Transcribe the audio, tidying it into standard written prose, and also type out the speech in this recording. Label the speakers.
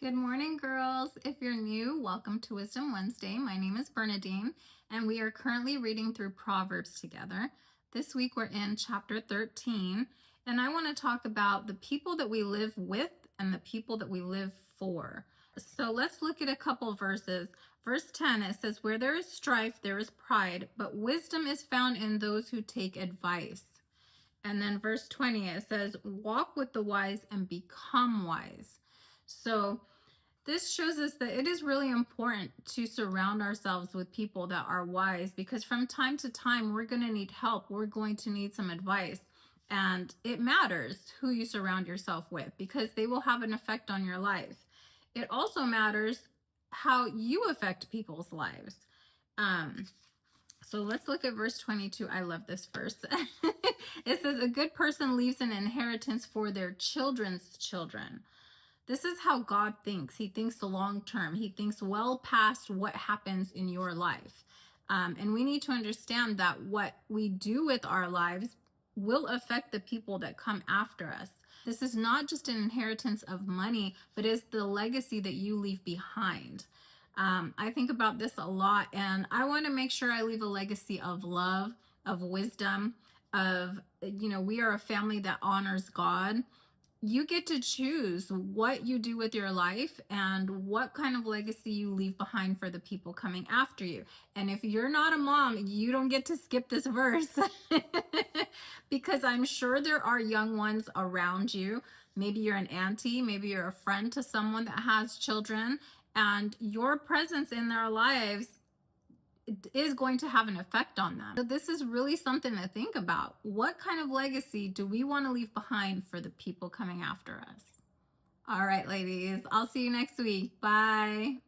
Speaker 1: Good morning, girls. If you're new, welcome to Wisdom Wednesday. My name is Bernadine, and we are currently reading through Proverbs together. This week we're in chapter 13, and I want to talk about the people that we live with and the people that we live for. So let's look at a couple verses. Verse 10, it says, "Where there is strife, there is pride, but wisdom is found in those who take advice." And then verse 20, it says, "Walk with the wise and become wise." So this shows us that it is really important to surround ourselves with people that are wise, because from time to time we're going to need help. We're going to need some advice. And it matters who you surround yourself with because they will have an effect on your life. It also matters how you affect people's lives. So let's look at verse 22. I love this verse. It says, "A good person leaves an inheritance for their children's children." This is how God thinks. He thinks long term. He thinks well past what happens in your life. And we need to understand that what we do with our lives will affect the people that come after us. This is not just an inheritance of money, but is the legacy that you leave behind. I think about this a lot, and I want to make sure I leave a legacy of love, of wisdom, we are a family that honors God. You get to choose what you do with your life and what kind of legacy you leave behind for the people coming after you. And if you're not a mom, you don't get to skip this verse because I'm sure there are young ones around you. Maybe you're an auntie, maybe you're a friend to someone that has children, and your presence in their lives is going to have an effect on them. So this is really something to think about. What kind of legacy do we want to leave behind for the people coming after us? All right, ladies, I'll see you next week. Bye.